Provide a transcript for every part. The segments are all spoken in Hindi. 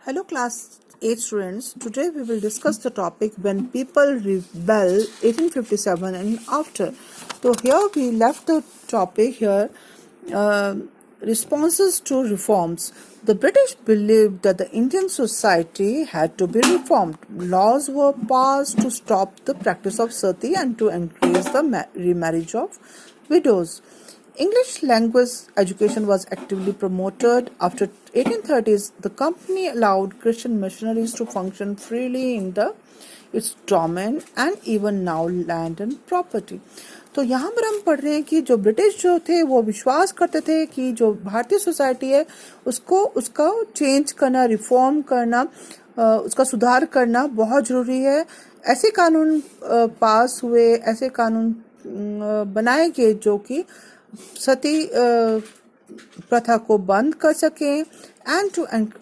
Hello class 8 students. Today we will discuss the topic when people rebel 1857 and after. So here we left the topic here uh, responses to reforms. The British believed that the Indian society had to be reformed. Laws were passed to stop the practice of sati and to encourage the remarriage of widows. English language education was actively promoted. After 1830s, the company allowed Christian missionaries to function freely in its domain and even now land and property. तो यहाँ पर हम पढ़ रहे हैं कि जो ब्रिटिश जो थे वो विश्वास करते थे कि जो भारतीय सोसाइटी है उसका चेंज करना, रिफॉर्म करना, उसका सुधार करना बहुत ज़रूरी है. ऐसे कानून पास हुए, ऐसे कानून बनाए गए जो कि सती प्रथा को बंद कर सकें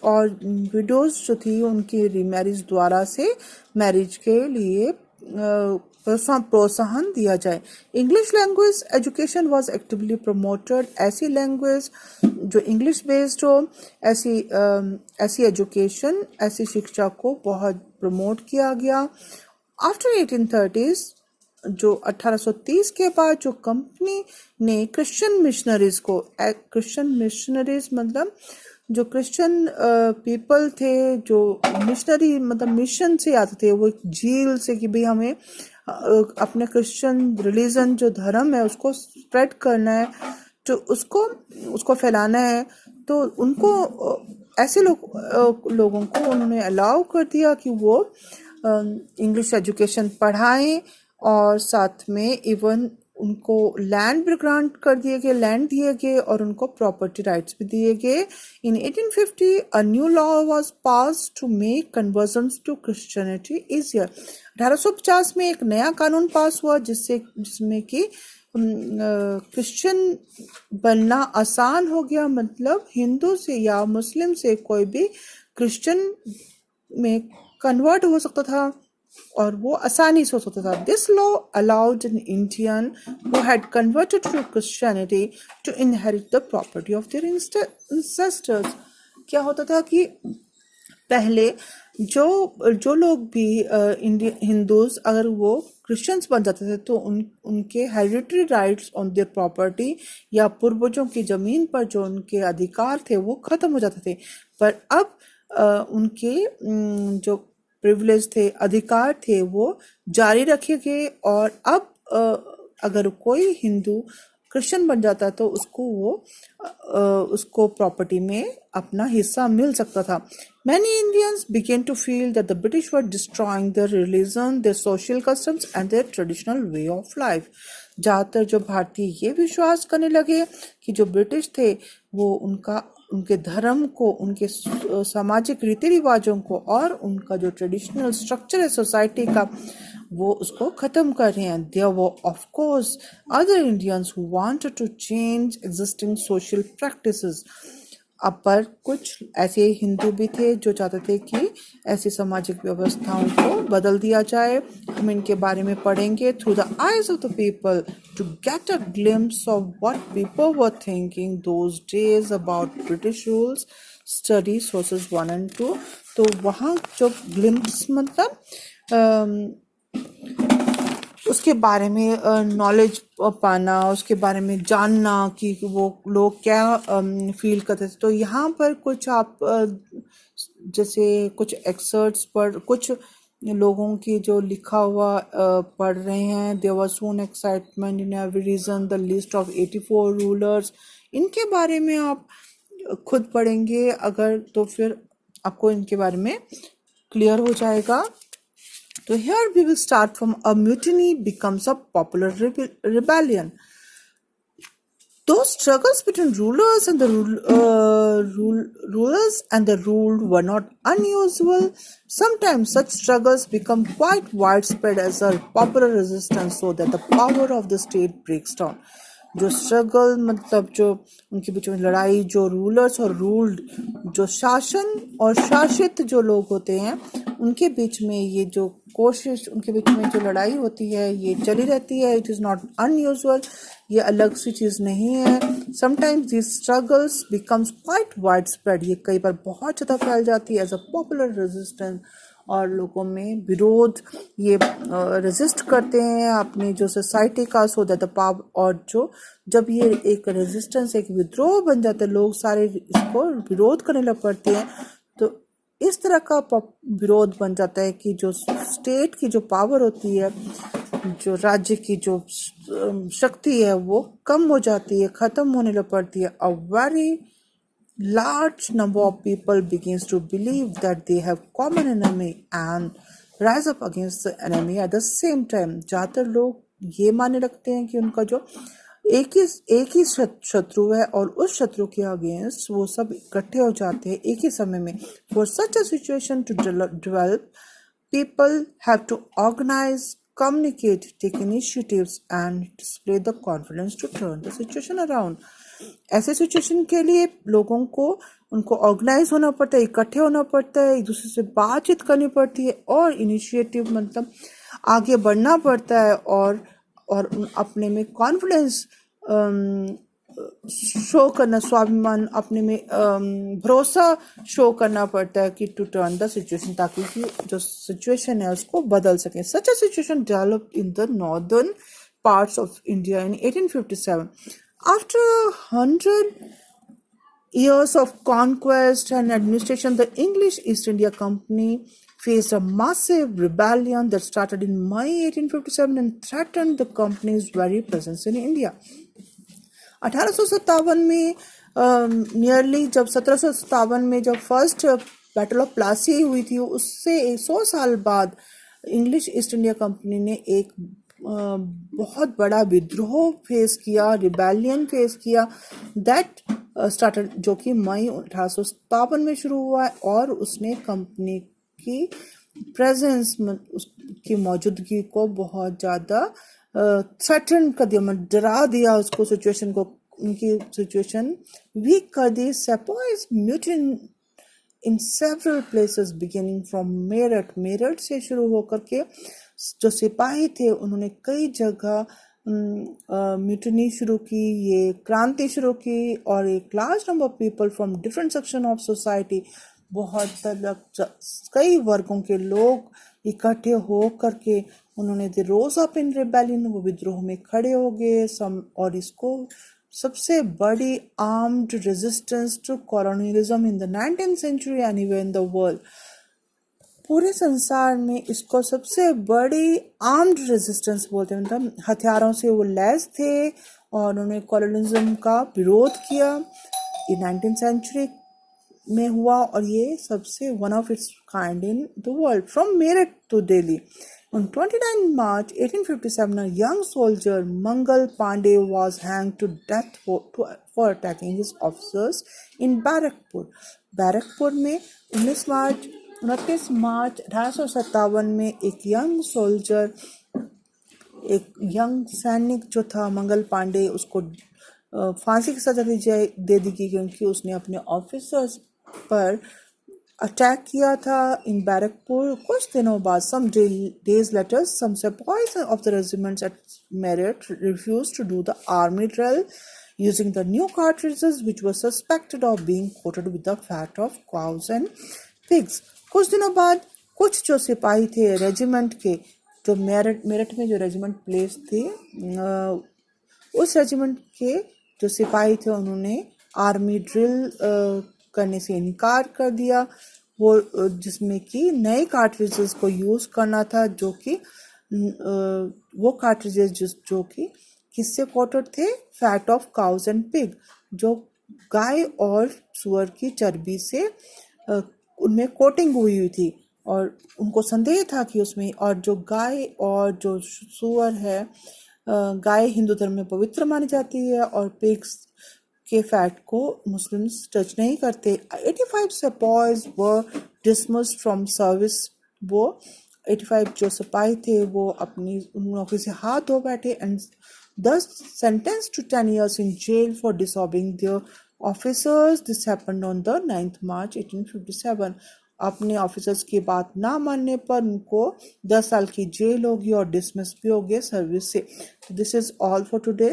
और विडोज जो थी उनकी रीमैरिज द्वारा से मैरिज के लिए प्रोत्साहन दिया जाए. English language education was actively promoted. ऐसी लैंग्वेज जो इंग्लिश बेस्ड हो, ऐसी एजुकेशन, ऐसी शिक्षा को बहुत प्रमोट किया गया. आफ्टर 1830s जो 1830 के बाद जो कंपनी ने क्रिश्चियन मिशनरीज मतलब जो क्रिश्चियन पीपल थे, जो मिशनरी मतलब मिशन से आते थे, वो एक झील से कि भाई हमें अपने क्रिश्चियन रिलीजन जो धर्म है उसको स्प्रेड करना है, तो उसको फैलाना है. तो उनको ऐसे लोगों को उन्होंने अलाउ कर दिया कि वो इंग्लिश एजुकेशन पढ़ाएं और साथ में इवन उनको लैंड भी ग्रांट कर लैंड दिए गए और उनको प्रॉपर्टी राइट्स भी दिए गए. In 1850 a new law was passed to make conversions to Christianity easier. 1850 में एक नया कानून पास हुआ जिसमें कि क्रिश्चियन बनना आसान हो गया. मतलब हिंदू से या मुस्लिम से कोई भी क्रिश्चियन में कन्वर्ट हो सकता था और वो आसानी से हो सकता था. This law allowed an Indian who had converted to Christianity to inherit the property of their ancestors. क्या होता था कि पहले जो लोग भी हिंदूज अगर वो क्रिश्चियंस बन जाते थे तो उनके hereditary rights on their property या पूर्वजों की ज़मीन पर जो उनके अधिकार थे वो ख़त्म हो जाते थे. पर अब उनके जो प्रिविलेज थे, अधिकार थे, वो जारी रखे गए. और अब अगर कोई हिंदू क्रिश्चियन बन जाता तो उसको प्रॉपर्टी में अपना हिस्सा मिल सकता था. Many Indians began to feel that the British were destroying their religion, their social customs and their traditional way of life. ज़्यादातर जो भारतीय ये विश्वास करने लगे कि जो ब्रिटिश थे वो उनके धर्म को, उनके सामाजिक रीति रिवाजों को और उनका जो ट्रेडिशनल स्ट्रक्चर है सोसाइटी का वो उसको ख़त्म कर रहे हैं. There were of course other Indians who wanted to change existing social practices. अब पर कुछ ऐसे हिंदू भी थे जो चाहते थे कि ऐसी सामाजिक व्यवस्थाओं को बदल दिया जाए. हम इनके बारे में पढ़ेंगे. Through the eyes of the people to get a glimpse of what people were thinking those days about British rules, study sources 1 and 2. तो वहाँ जो ग्लिम्स मतलब उसके बारे में नॉलेज पाना, उसके बारे में जानना कि वो लोग क्या फील करते थे. तो यहाँ पर कुछ आप जैसे कुछ एक्सर्ट्स पर कुछ लोगों की जो लिखा हुआ पढ़ रहे हैं. There was some excitement in every region, the list of 84 rulers. इनके बारे में आप खुद पढ़ेंगे अगर तो फिर आपको इनके बारे में क्लियर हो जाएगा. So here we will start from a mutiny becomes a popular rebellion. Those struggles between rulers and the ruled were not unusual. Sometimes such struggles become quite widespread as a popular resistance so that the power of the state breaks down. जो स्ट्रगल मतलब जो उनके बीच में लड़ाई, जो रूलर्स और रूल्ड, जो शासन और शासित जो लोग होते हैं उनके बीच में ये जो कोशिश, उनके बीच में जो लड़ाई होती है ये चली रहती है. इट इज़ नॉट अनयूजुअल, ये अलग सी चीज़ नहीं है. Sometimes this struggles becomes quite wide spread, ये कई बार बहुत ज़्यादा फैल जाती है एज अ पॉपुलर रेजिस्टेंस, और लोगों में विरोध, ये रेजिस्ट करते हैं अपनी जो सोसाइटी का, सो दैट द पावर, और जो जब ये एक रेजिस्टेंस, एक विद्रोह बन जाते हैं, लोग सारे इसको विरोध करने लग पड़ते हैं, तो इस तरह का विरोध बन जाता है कि जो स्टेट की जो पावर होती है, जो राज्य की जो शक्ति है वो कम हो जाती है, ख़त्म होने लग पड़ती है. A very large number of people begins to believe that they have common enemy and rise up against the enemy at the same time. ज़्यादातर लोग ये मानने लगते हैं कि उनका जो एक ही शत्रु है, और उस शत्रु के अगेंस्ट वो सब इकट्ठे हो जाते हैं एक ही समय में. For such a situation to develop, people have to organize, communicate, take initiatives and display the confidence to turn the situation around. ऐसे सिचुएशन के लिए लोगों को, उनको ऑर्गेनाइज होना पड़ता है, इकट्ठे होना पड़ता है, एक दूसरे से बातचीत करनी पड़ती है, और इनिशिएटिव मतलब आगे बढ़ना पड़ता है, और अपने में कॉन्फिडेंस शो करना, स्वाभिमान, अपने में भरोसा शो करना पड़ता है कि टू टर्न द सिचुएशन, ताकि कि जो सिचुएशन है उसको बदल सकें. Such a situation develop in the northern parts of India in 1857. After 100 years of conquest and administration, the English East India Company faced a massive rebellion that started in May 1857 and threatened the company's very presence in India. 1857 में नियरली जब 1757 में जब फर्स्ट बैटल ऑफ प्लासी हुई थी, उससे 100 साल बाद इंग्लिश ईस्ट इंडिया कंपनी ने एक बहुत बड़ा विद्रोह फेस किया, रिबेलियन फेस किया, दैट स्टार्टेड, जो कि मई 1857 में शुरू हुआ है, और उसने कंपनी की प्रेजेंस, उसकी मौजूदगी को बहुत ज़्यादा थ्रेटन कर दिया, डरा दिया उसको, सिचुएशन को, उनकी सिचुएशन वीक कर दी. Sepoys mutiny in several places beginning from Meerut से शुरू होकर के जो सिपाही थे उन्होंने कई जगह म्यूटनी शुरू की, ये क्रांति शुरू की, और एक large number of people from different section of society, बहुत कई वर्गों के लोग इकट्ठे हो करके उन्होंने the rose up in rebellion, वो विद्रोह में खड़े हो गए. और इसको सबसे बड़ी armed resistance to colonialism in the 19th century anywhere in the world. पूरे संसार में इसको सबसे बड़ी आर्म्ड रेजिस्टेंस बोलते हैं, मतलब हथियारों से वो लैस थे, और उन्होंने कॉलोनियलिज्म का विरोध किया. ये 19th सेंचुरी में हुआ, और ये सबसे one of its kind in the world. From Meerut to Delhi, on 29 March 1857, a young soldier, Mangal Pandey, was hanged to death for attacking his officers in Barakpur. Barrackpore में 29 मार्च 1857 में एक यंग सोल्जर, एक यंग सैनिक जो था मंगल पांडे, उसको फांसी की सजा दे दी गई, क्योंकि उसने अपने ऑफिसर्स पर अटैक किया था इन बैरकपुर. कुछ दिनों बाद, some days later, some sepoys of the regiments at Meerut refused to do the army drill using the new cartridges, which were suspected of being coated with the fat of cows and pigs. कुछ दिनों बाद कुछ जो सिपाही थे रेजिमेंट के, जो मेरठ में जो रेजिमेंट प्लेस थे, उस रेजिमेंट के जो सिपाही थे उन्होंने आर्मी ड्रिल करने से इनकार कर दिया, वो जिसमें कि नए कार्ट्रिजेस को यूज़ करना था, जो कि वो कार्ट्रिजेस जो कि किससे कोटेड थे, fat of cows and pig, जो गाय और सुअर की चर्बी से उनमें कोटिंग हुई थी, और उनको संदेह था कि उसमें, और जो गाय और जो सुअर है, गाय हिंदू धर्म में पवित्र मानी जाती है, और पिग्स के फैट को मुस्लिम्स टच नहीं करते. 85 sepoys were dismissed from service. वो 85 जो सिपाही थे वो अपनी नौकरी से हाथ धो बैठे, and thus sentenced to 10 years in jail for disobeying their officers. This happened on the 9th March 1857. अपने ऑफिसर्स की बात ना मानने पर उनको 10 साल की जेल होगी और डिसमिस भी होगी सर्विस से। This is all for today.